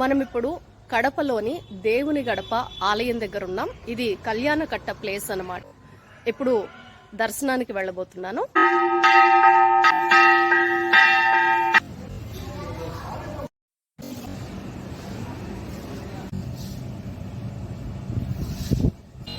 మనం ఇప్పుడు కడపలోని దేవుని గడప ఆలయం దగ్గర ఉన్నాం. ఇది కళ్యాణకట్ట ప్లేస్ అన్నమాట. ఇప్పుడు దర్శనానికి వెళ్ళబోతున్నాను.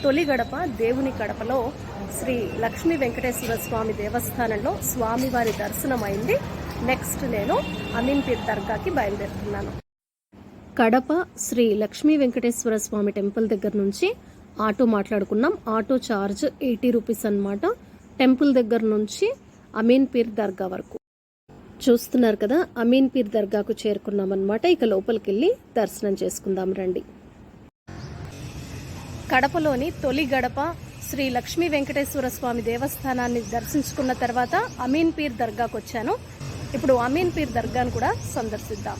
తొలి గడప దేవుని గడపలో శ్రీ లక్ష్మీ వెంకటేశ్వర స్వామి దేవస్థానంలో స్వామివారి దర్శనం అయింది. నెక్స్ట్ నేను అమీన్పీర్ దర్గాకి బయలుదేరుతున్నాను. కడప శ్రీ లక్ష్మీ వెంకటేశ్వర స్వామి టెంపుల్ దగ్గర నుంచి ఆటో మాట్లాడుకున్నాం. ఆటో చార్జ్ 80 రూపీస్ అన్నమాట. టెంపుల్ దగ్గర నుంచి అమీన్పీర్ దర్గా వరకు. చూస్తున్నారు కదా, అమీన్పీర్ దర్గాకు చేరుకున్నాం అన్నమాట. ఇక లోపలికి వెళ్ళి దర్శనం చేసుకుందాం రండి. కడపలోని తొలి గడప శ్రీ లక్ష్మీ వెంకటేశ్వర స్వామి దేవస్థానాన్ని దర్శించుకున్న తర్వాత అమీన్పీర్ దర్గాకు వచ్చాను. ఇప్పుడు అమీన్పీర్ దర్గాను కూడా సందర్శిద్దాం.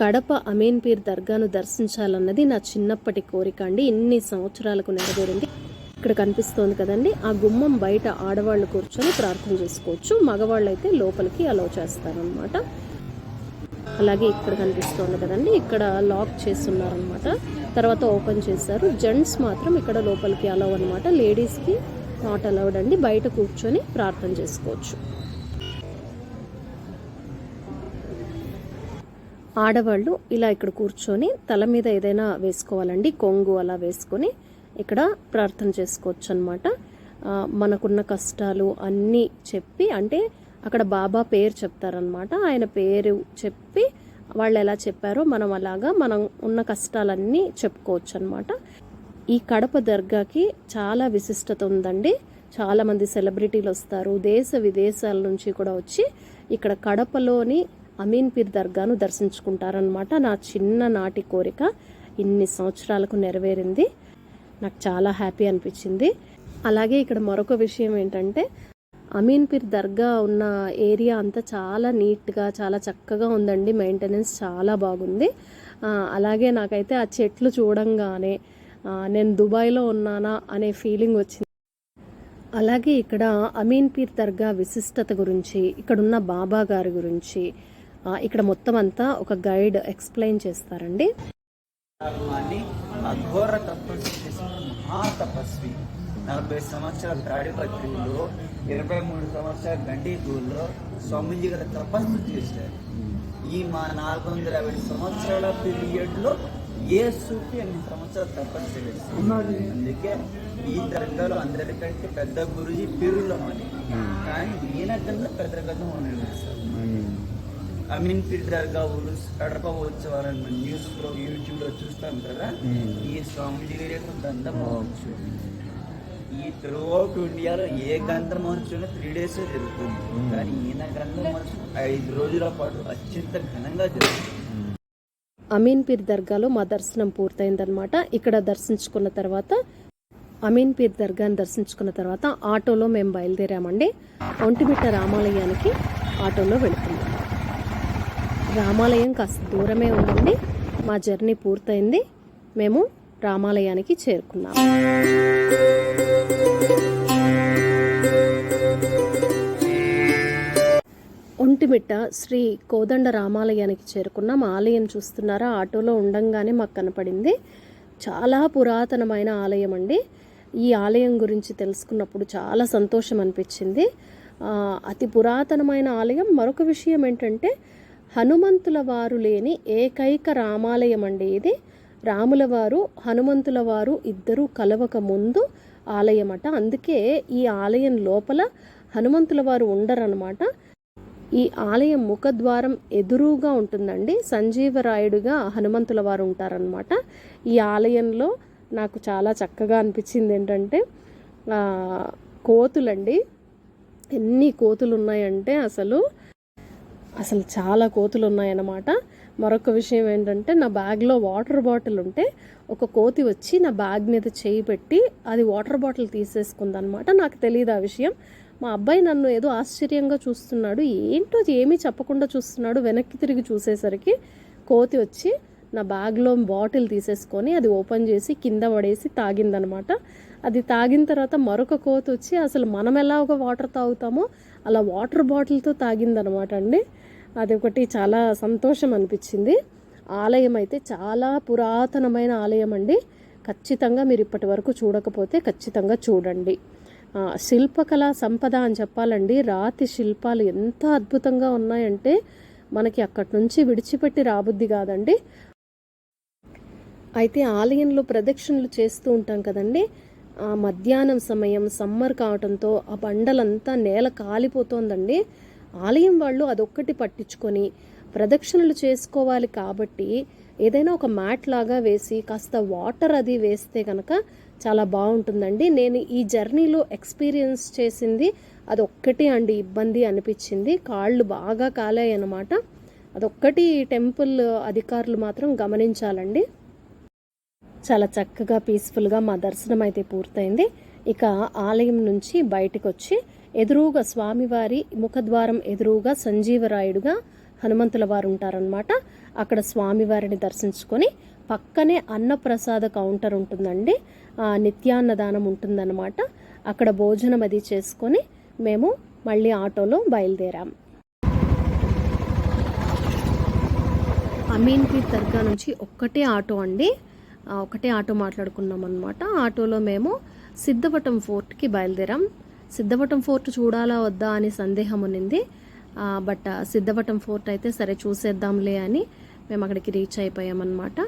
కడప అమీన్పీర్ దర్గాను దర్శించాలన్నది నా చిన్నప్పటి కోరిక అండి. ఇన్ని సంవత్సరాలకు నెరవేరింది. ఇక్కడ కనిపిస్తోంది కదండి, ఆ గుమ్మం బయట ఆడవాళ్ళు కూర్చొని ప్రార్థన చేసుకోవచ్చు, మగవాళ్ళు అయితే లోపలికి అలౌ చేస్తారనమాట. అలాగే ఇక్కడ కనిపిస్తోంది కదండి, ఇక్కడ లాక్ చేస్తున్నారనమాట, తర్వాత ఓపెన్ చేశారు. జెంట్స్ మాత్రం ఇక్కడ లోపలికి అలౌ అనమాట, లేడీస్కి నాట్ అలౌడ్ అండి. బయట కూర్చొని ప్రార్థన చేసుకోవచ్చు. ఆడవాళ్ళు ఇలా ఇక్కడ కూర్చొని తల మీద ఏదైనా వేసుకోవాలండి, కొంగు అలా వేసుకొని ఇక్కడ ప్రార్థన చేసుకోవచ్చు అనమాట. మనకున్న కష్టాలు అన్నీ చెప్పి, అంటే అక్కడ బాబా పేరు చెప్తారనమాట. ఆయన పేరు చెప్పి వాళ్ళు ఎలా చెప్పారో మనం అలాగా మనం ఉన్న కష్టాలన్నీ చెప్పుకోవచ్చు అనమాట. ఈ కడప దర్గాకి చాలా విశిష్టత ఉందండి. చాలామంది సెలబ్రిటీలు వస్తారు, దేశ విదేశాల నుంచి కూడా వచ్చి ఇక్కడ కడపలోని అమీన్పీర్ దర్గాను దర్శించుకుంటారనమాట. నా చిన్ననాటి కోరిక ఇన్ని సంవత్సరాలకు నెరవేరింది. నాకు చాలా హ్యాపీ అనిపించింది. అలాగే ఇక్కడ మరొక విషయం ఏంటంటే, అమీన్పీర్ దర్గా ఉన్న ఏరియా అంతా చాలా నీట్గా చాలా చక్కగా ఉందండి. మెయింటెనెన్స్ చాలా బాగుంది. అలాగే నాకైతే ఆ చెట్లు చూడంగానే నేను దుబాయ్లో ఉన్నానా అనే ఫీలింగ్ వచ్చింది. అలాగే ఇక్కడ అమీన్పీర్ దర్గా విశిష్టత గురించి, ఇక్కడున్న బాబా గారి గురించి ఇక్కడ మొత్తం అంతా ఒక గైడ్ ఎక్స్ప్లెయిన్ చేస్తారండి. అఘోర తపస్సు చేసిన మహాతపస్వి, 40 సంవత్సరాల తాడిపత్రిలో, 23 సంవత్సరాల గండిగూల్లో స్వామీజీ గారు తపస్సు చేశారు. ఈ మా 450 సంవత్సరాల పీరియడ్లో ఏ సూఫీ 8 సంవత్సరాలు తపస్సు చేస్తారు. అందుకే ఈ దర్గాలో అందరికంటే పెద్ద గురుజీ పీరులో అని, కానీ ఈయన కన్నా పెద్ద కన్నా ఉండేది. అమీన్పీర్ దర్గా కడప ఉత్సవాలను మన న్యూస్లో యూట్యూబ్లో చూస్తాం కదా. ఈ స్వామిజీ దండ మహోత్సవం ఈ త్రూఅవుట్ ఇండియాలో ఏ గ్రంథ మహోత్సవం 3 days జరుగుతుంది, కానీ ఈయన గ్రంథ మహోత్సవం 5 రోజుల పాటు అత్యంత ఘనంగా జరుగుతుంది. అమీన్పీర్ దర్గాలో మా దర్శనం పూర్తయిందనమాట. ఇక్కడ దర్శించుకున్న తర్వాత అమీన్పీర్ దర్గాని దర్శించుకున్న తర్వాత ఆటోలో మేము బయలుదేరామండి. ఒంటిమిట్ట రామాలయానికి ఆటోలో వెళుతున్నాం. రామాలయం కాస్త దూరమే ఉందండి. మా జర్నీ పూర్తయింది. మేము రామాలయానికి చేరుకున్నాం. ఒంటిమిట్ట శ్రీ కోదండ రామాలయానికి చేరుకున్నాం. ఆలయం చూస్తున్నారా, ఆటోలో ఉండంగానే మాకు కనపడింది. చాలా పురాతనమైన ఆలయం అండి. ఈ ఆలయం గురించి తెలుసుకున్నప్పుడు చాలా సంతోషం అనిపించింది. అతి పురాతనమైన ఆలయం. మరొక విషయం ఏంటంటే, హనుమంతుల వారు లేని ఏకైక రామాలయం అండి ఇది. రాముల వారు హనుమంతుల వారు ఇద్దరూ కలవక ముందు ఆలయం అట. అందుకే ఈ ఆలయం లోపల హనుమంతుల వారు ఉండరనమాట. ఈ ఆలయం ముఖద్వారం ఎదురుగా ఉంటుందండి. సంజీవరాయుడుగా హనుమంతుల వారు ఉంటారనమాట. ఈ ఆలయంలో నాకు చాలా చక్కగా అనిపించింది ఏంటంటే, కోతులండి. ఎన్ని కోతులు ఉన్నాయంటే అసలు చాలా కోతులు ఉన్నాయన్నమాట. మరొక విషయం ఏంటంటే, నా బ్యాగ్లో వాటర్ బాటిల్ ఉంటే ఒక కోతి వచ్చి నా బ్యాగ్ మీద చేయి పెట్టి అది వాటర్ బాటిల్ తీసేసుకుందనమాట. నాకు తెలియదు ఆ విషయం. మా అబ్బాయి నన్ను ఏదో ఆశ్చర్యంగా చూస్తున్నాడు, ఏంటో ఏమీ చెప్పకుండా చూస్తున్నాడు. వెనక్కి తిరిగి చూసేసరికి కోతి వచ్చి నా బ్యాగ్లో బాటిల్ తీసేసుకొని అది ఓపెన్ చేసి కింద పడేసి తాగిందనమాట. అది తాగిన తర్వాత మరొక కోతి వచ్చి అసలు మనం ఎలా ఒక వాటర్ తాగుతామో అలా వాటర్ బాటిల్తో తాగిందనమాట అండి. అదొకటి చాలా సంతోషం అనిపించింది. ఆలయం అయితే చాలా పురాతనమైన ఆలయం అండి. ఖచ్చితంగా మీరు ఇప్పటి వరకు చూడకపోతే ఖచ్చితంగా చూడండి. శిల్పకళ సంపద అని చెప్పాలండి. రాతి శిల్పాలు ఎంత అద్భుతంగా ఉన్నాయంటే మనకి అక్కడి నుంచి విడిచిపెట్టి రాబుద్ది కాదండి. అయితే ఆలయంలో ప్రదక్షిణలు చేస్తూ ఉంటాం కదండి. మధ్యాహ్నం సమయం సమ్మర్ కావడంతో ఆ బండలంతా నేల కాలిపోతోందండి. ఆలయం వాళ్ళు అదొక్కటి పట్టించుకొని ప్రదక్షిణలు చేసుకోవాలి కాబట్టి ఏదైనా ఒక మ్యాట్ లాగా వేసి కాస్త వాటర్ అది వేస్తే కనుక చాలా బాగుంటుందండి. నేను ఈ జర్నీలో ఎక్స్పీరియన్స్ చేసింది అదొక్కటి అండి ఇబ్బంది అనిపించింది. కాళ్ళు బాగా కాలాయి అన్నమాట. అదొక్కటి టెంపుల్ అధికారులు మాత్రం గమనించాలండి. చాలా చక్కగా పీస్ఫుల్గా మా దర్శనం అయితే పూర్తయింది. ఇక ఆలయం నుంచి బయటకు వచ్చి ఎదురుగా స్వామివారి ముఖద్వారం ఎదురుగా సంజీవరాయుడుగా హనుమంతుల వారు ఉంటారనమాట. అక్కడ స్వామివారిని దర్శించుకొని పక్కనే అన్నప్రసాద కౌంటర్ ఉంటుందండి. నిత్యాన్నదానం ఉంటుందన్నమాట. అక్కడ భోజనం అది చేసుకొని మేము మళ్ళీ ఆటోలో బయలుదేరాం. అమీన్పీర్ దర్గా నుంచి ఒక్కటే ఆటో అండి. ఒకటే ఆటో మాట్లాడుకున్నాం అనమాట. ఆటోలో మేము సిద్ధవటం ఫోర్ట్కి బయలుదేరాం. సిద్ధవటం ఫోర్ట్ చూడాలా వద్దా అని సందేహం ఉన్నింది. బట్ సిద్ధవటం ఫోర్ట్ అయితే సరే చూసేద్దాంలే అని మేము అక్కడికి రీచ్ అయిపోయామన్నమాట.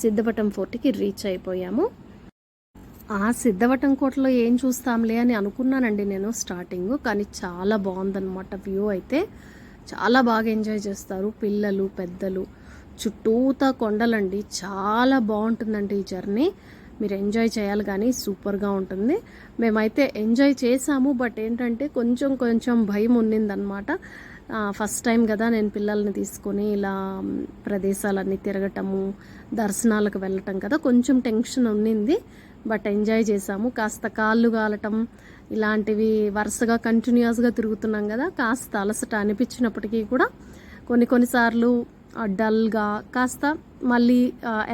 సిద్ధవటం ఫోర్ట్కి రీచ్ అయిపోయాము. ఆ సిద్ధవటం కోటలో ఏం చూస్తాంలే అని అనుకున్నానండి నేను స్టార్టింగ్. కానీ చాలా బాగుందన్నమాట. వ్యూ అయితే చాలా బాగా ఎంజాయ్ చేస్తారు పిల్లలు పెద్దలు. చుట్టూతా కొండలండి. చాలా బాగుంటుందండి ఈ జర్నీ. మీరు ఎంజాయ్ చేయాలి కానీ సూపర్గా ఉంటుంది. మేమైతే ఎంజాయ్ చేసాము. బట్ ఏంటంటే కొంచెం భయం ఉన్నిందనమాట. ఫస్ట్ టైం కదా నేను పిల్లల్ని తీసుకొని ఇలా ప్రదేశాలన్నీ తిరగటము దర్శనాలకు వెళ్ళటం కదా, కొంచెం టెన్షన్ ఉన్నింది. బట్ ఎంజాయ్ చేసాము. కాస్త కాళ్ళు కాలటం ఇలాంటివి వరుసగా కంటిన్యూస్గా తిరుగుతున్నాం కదా, కాస్త అలసట అనిపించినప్పటికీ కూడా కొన్నిసార్లు డల్గా కాస్త మళ్ళీ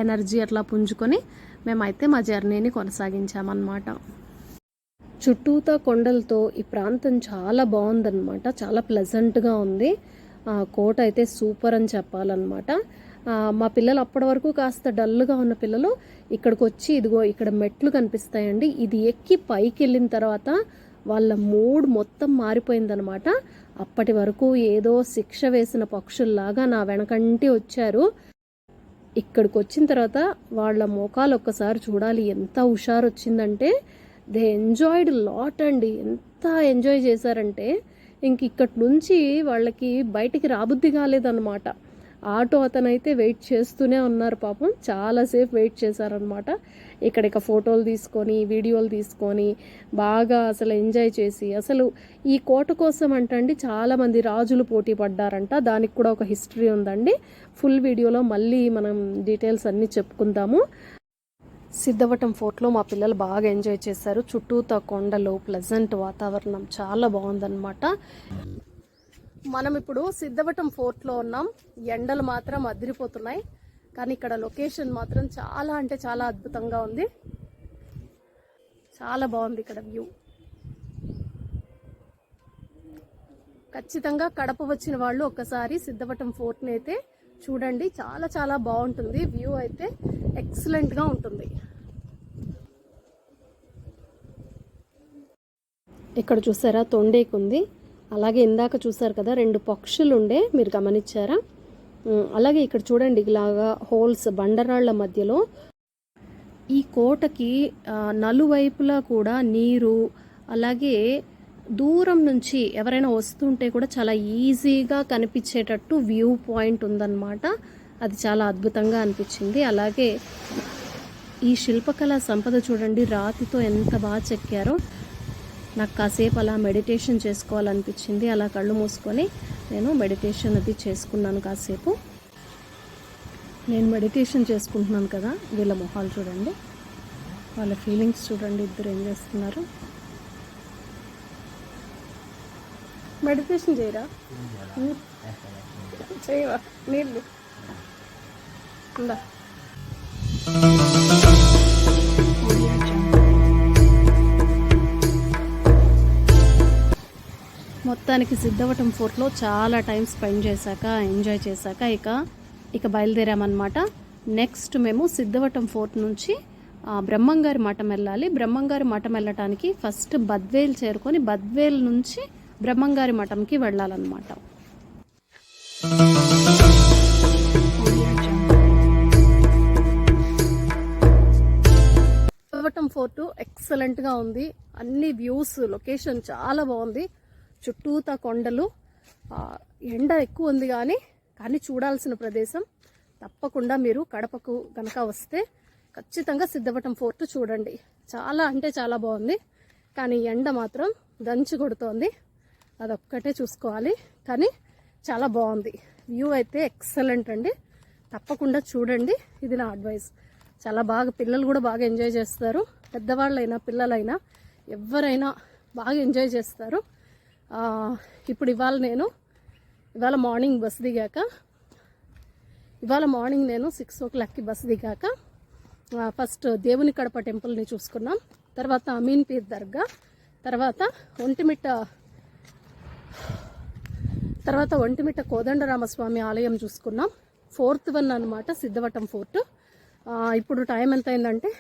ఎనర్జీ అట్లా పుంజుకొని మేమైతే మా జర్నీని కొనసాగించామన్నమాట. చుట్టూతా కొండలతో ఈ ప్రాంతం చాలా బాగుందన్నమాట. చాలా ప్లెజెంట్గా ఉంది. కోట అయితే సూపర్ అని చెప్పాలన్నమాట. మా పిల్లలు అప్పటి వరకు కాస్త డల్గా ఉన్న పిల్లలు ఇక్కడికి వచ్చి ఇదిగో ఇక్కడ మెట్లు కనిపిస్తాయండి, ఇది ఎక్కి పైకి వెళ్ళిన తర్వాత వాళ్ళ మూడ్ మొత్తం మారిపోయిందనమాట. అప్పటి వరకు ఏదో శిక్ష వేసిన పక్షుల్లాగా నా వెనకంటి వచ్చారు. ఇక్కడికి వచ్చిన తర్వాత వాళ్ళ మోకాలు ఒక్కసారి చూడాలి, ఎంత హుషారు వచ్చిందంటే దే ఎంజాయ్డ్ లాట్ అండి. ఎంత ఎంజాయ్ చేశారంటే ఇంక ఇక్కడి నుంచి వాళ్ళకి బయటికి రాబుద్ది కాలేదన్నమాట. ఆటో అతనైతే వెయిట్ చేస్తూనే ఉన్నారు పాపం, చాలాసేపు వెయిట్ చేశారనమాట. ఇక ఫోటోలు తీసుకొని వీడియోలు తీసుకొని బాగా అసలు ఎంజాయ్ చేసి, అసలు ఈ కోట కోసం అంటండి చాలామంది రాజులు పోటీ పడ్డారంట. దానికి కూడా ఒక హిస్టరీ ఉందండి. ఫుల్ వీడియోలో మళ్ళీ మనం డీటెయిల్స్ అన్నీ చెప్పుకుందాము. సిద్ధవటం ఫోర్ట్లో మా పిల్లలు బాగా ఎంజాయ్ చేశారు. చుట్టూతా కొండలు, ప్లెజెంట్ వాతావరణం చాలా బాగుందన్నమాట. మనం ఇప్పుడు సిద్ధవటం ఫోర్ట్లో ఉన్నాం. ఎండలు మాత్రం అదిరిపోతున్నాయి, కానీ ఇక్కడ లొకేషన్ మాత్రం చాలా అంటే చాలా అద్భుతంగా ఉంది. చాలా బాగుంది ఇక్కడ వ్యూ. ఖచ్చితంగా కడప వచ్చిన వాళ్ళు ఒక్కసారి సిద్ధవటం ఫోర్ట్ని అయితే చూడండి. చాలా చాలా బాగుంటుంది. వ్యూ అయితే ఎక్సలెంట్గా ఉంటుంది. ఇక్కడ చూసారా తొండేకుంది. అలాగే ఇందాక చూసారు కదా 2 పక్షులు ఉండే, మీరు గమనించారా? అలాగే ఇక్కడ చూడండి ఇలాగా హోల్స్ బండరాళ్ల మధ్యలో. ఈ కోటకి నలువైపులా కూడా నీరు, అలాగే దూరం నుంచి ఎవరైనా వస్తుంటే కూడా చాలా ఈజీగా కనిపించేటట్టు వ్యూ పాయింట్ ఉందన్నమాట. అది చాలా అద్భుతంగా అనిపించింది. అలాగే ఈ శిల్పకళా సంపద చూడండి, రాతితో ఎంత బాగా చెక్కారో. నాకు కాసేపు అలా మెడిటేషన్ చేసుకోవాలనిపించింది. అలా కళ్ళు మూసుకొని నేను మెడిటేషన్ అది చేసుకున్నాను కాసేపు. నేను మెడిటేషన్ చేసుకుంటున్నాను కదా, వీళ్ళ మొహాలు చూడండి, వాళ్ళ ఫీలింగ్స్ చూడండి, ఇద్దరు ఏం చేస్తున్నారు. మెడిటేషన్ చేయరా? చేయవా? నీళ్ళు ఉందా? మొత్తానికి సిద్ధవటం ఫోర్ట్లో చాలా టైం స్పెండ్ చేశాక ఎంజాయ్ చేశాక ఇక బయలుదేరామన్నమాట. నెక్స్ట్ మేము సిద్ధవటం ఫోర్ట్ నుంచి బ్రహ్మంగారి మఠం వెళ్ళాలి. బ్రహ్మంగారి మఠం వెళ్ళటానికి ఫస్ట్ బద్వేల్ చేరుకొని బద్వేల్ నుంచి బ్రహ్మంగారి మఠంకి వెళ్ళాలన్నమాట. సిద్ధవటం ఫోర్ట్ ఎక్సలెంట్గా ఉంది. అన్ని వ్యూస్, లొకేషన్ చాలా బాగుంది. చుట్టూతా కొండలు, ఎండ ఎక్కువ ఉంది కానీ చూడాల్సిన ప్రదేశం. తప్పకుండా మీరు కడపకు గనక వస్తే ఖచ్చితంగా సిద్ధవటం ఫోర్ట్ చూడండి. చాలా అంటే చాలా బాగుంది. కానీ ఎండ మాత్రం దంచి కొడుతోంది, అదొక్కటే చూసుకోవాలి. కానీ చాలా బాగుంది. వ్యూ అయితే ఎక్సలెంట్ అండి. తప్పకుండా చూడండి, ఇది నా అడ్వైస్. చాలా బాగా, పిల్లలు కూడా బాగా ఎంజాయ్ చేస్తారు. పెద్దవాళ్ళైనా పిల్లలైనా ఎవరైనా బాగా ఎంజాయ్ చేస్తారు. ఇప్పుడు ఇవాళ మార్నింగ్ బస్ దిగాక, ఇవాళ మార్నింగ్ నేను 6 o'clockకి బస్ దిగాక ఫస్ట్ దేవుని కడప టెంపుల్ని చూసుకున్నాం. తర్వాత అమీన్ పీర్ దర్గా, తర్వాత ఒంటిమిట్ట కోదండరామస్వామి ఆలయం చూసుకున్నాం. 4th వన్ అనమాట సిద్ధవటం ఫోర్ట్. ఇప్పుడు టైం ఎంత అయిందంటే,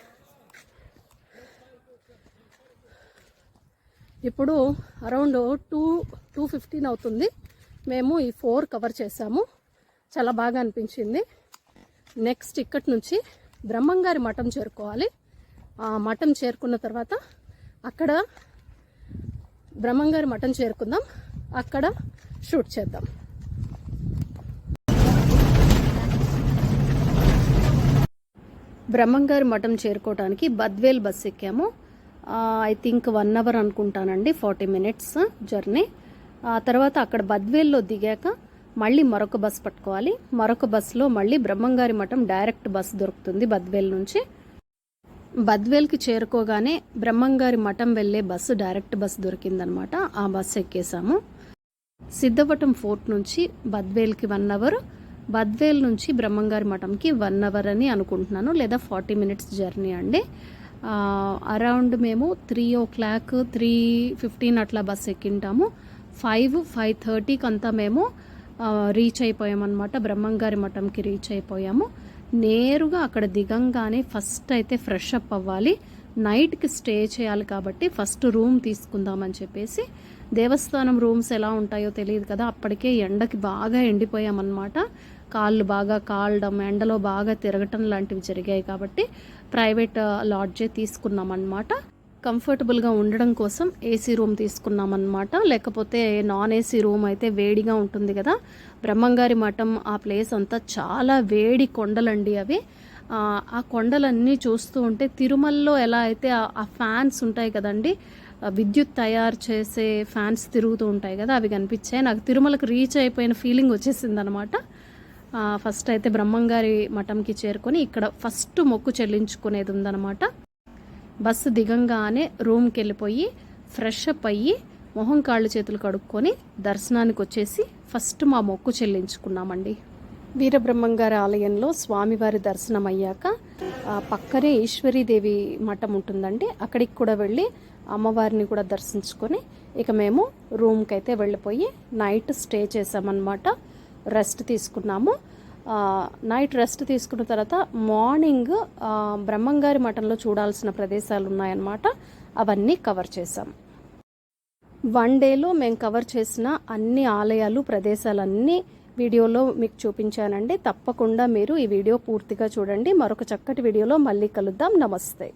ఇప్పుడు అరౌండ్ 2:15 అవుతుంది. మేము ఈ 4 కవర్ చేసాము. చాలా బాగా అనిపించింది. నెక్స్ట్ ఇక్కడి నుంచి బ్రహ్మంగారి మఠం చేరుకోవాలి. మఠం చేరుకున్న తర్వాత అక్కడ బ్రహ్మంగారి మఠం చేరుకుందాం, అక్కడ షూట్ చేద్దాం. బ్రహ్మంగారి మఠం చేరుకోవడానికి బద్వేల్ బస్ ఎక్కాము. ఐ థింక్ 1 hour అనుకుంటానండి, 40 minutes జర్నీ. తర్వాత అక్కడ బద్వేల్లో దిగాక మళ్ళీ మరొక బస్ పట్టుకోవాలి. మరొక బస్సులో మళ్ళీ బ్రహ్మంగారి మఠం డైరెక్ట్ బస్ దొరుకుతుంది బద్వేల్ నుంచి. బద్వేల్కి చేరుకోగానే బ్రహ్మంగారి మఠం వెళ్ళే బస్సు డైరెక్ట్ బస్ దొరికిందనమాట. ఆ బస్సు ఎక్కేసాము. సిద్ధవటం ఫోర్ట్ నుంచి బద్వేల్కి 1 hour, బద్వేల్ నుంచి బ్రహ్మంగారి మఠంకి 1 hour అని అనుకుంటున్నాను, లేదా 40 minutes జర్నీ అండి. అరౌండ్ మేము 3 o'clock 3:15 అట్లా బస్ ఎక్కింటాము. 5:30కి అంతా మేము రీచ్ అయిపోయామన్నమాట. బ్రహ్మంగారి మఠంకి రీచ్ అయిపోయాము. నేరుగా అక్కడ దిగంగానే ఫస్ట్ అయితే ఫ్రెష్ అప్ అవ్వాలి. నైట్కి స్టే చేయాలి కాబట్టి ఫస్ట్ రూమ్ తీసుకుందామని చెప్పేసి, దేవస్థానం రూమ్స్ ఎలా ఉంటాయో తెలియదు కదా, అప్పటికే ఎండకి బాగా ఎండిపోయామన్నమాట. కాళ్ళు బాగా కాలడం, ఎండలో బాగా తిరగటం లాంటివి జరిగాయి కాబట్టి ప్రైవేట్ లాడ్జే తీసుకున్నామన్నమాట. కంఫర్టబుల్గా ఉండడం కోసం ఏసీ రూమ్ తీసుకున్నామన్నమాట. లేకపోతే నాన్ ఏసీ రూమ్ అయితే వేడిగా ఉంటుంది కదా. బ్రహ్మంగారి మఠం ఆ ప్లేస్ అంతా చాలా వేడి కొండలండి అవి. ఆ కొండలన్నీ చూస్తూ ఉంటే తిరుమలలో ఎలా అయితే ఆ ఫ్యాన్స్ ఉంటాయి కదండి, విద్యుత్ తయారు చేసే ఫ్యాన్స్ తిరుగుతూ ఉంటాయి కదా, అవి కనిపించాయి. నాకు తిరుమలకు రీచ్ అయిపోయిన ఫీలింగ్ వచ్చేసింది అనమాట. ఫస్ట్ అయితే బ్రహ్మంగారి మఠంకి చేరుకొని ఇక్కడ ఫస్ట్ మొక్కు చెల్లించుకునేది ఉందన్నమాట. బస్సు దిగంగానే రూమ్కి వెళ్ళిపోయి ఫ్రెష్ అప్ అయ్యి మొహం కాళ్ళు చేతులు కడుక్కొని దర్శనానికి వచ్చేసి ఫస్ట్ మా మొక్కు చెల్లించుకున్నామండి. వీరబ్రహ్మంగారి ఆలయంలో స్వామివారి దర్శనం అయ్యాక పక్కనే ఈశ్వరీదేవి మఠం ఉంటుందండి, అక్కడికి కూడా వెళ్ళి అమ్మవారిని కూడా దర్శించుకొని ఇక మేము రూమ్కి అయితే వెళ్ళిపోయి నైట్ స్టే చేసామన్నమాట. రెస్ట్ తీసుకున్నాము. నైట్ రెస్ట్ తీసుకున్న తర్వాత మార్నింగ్ బ్రహ్మంగారి మఠంలో చూడాల్సిన ప్రదేశాలు ఉన్నాయన్నమాట, అవన్నీ కవర్ చేసాం. 1 dayలో మేము కవర్ చేసిన అన్ని ఆలయాలు, ప్రదేశాలన్నీ వీడియోలో మీకు చూపించానండి. తప్పకుండా మీరు ఈ వీడియో పూర్తిగా చూడండి. మరొక చక్కటి వీడియోలో మళ్ళీ కలుద్దాం. నమస్తే.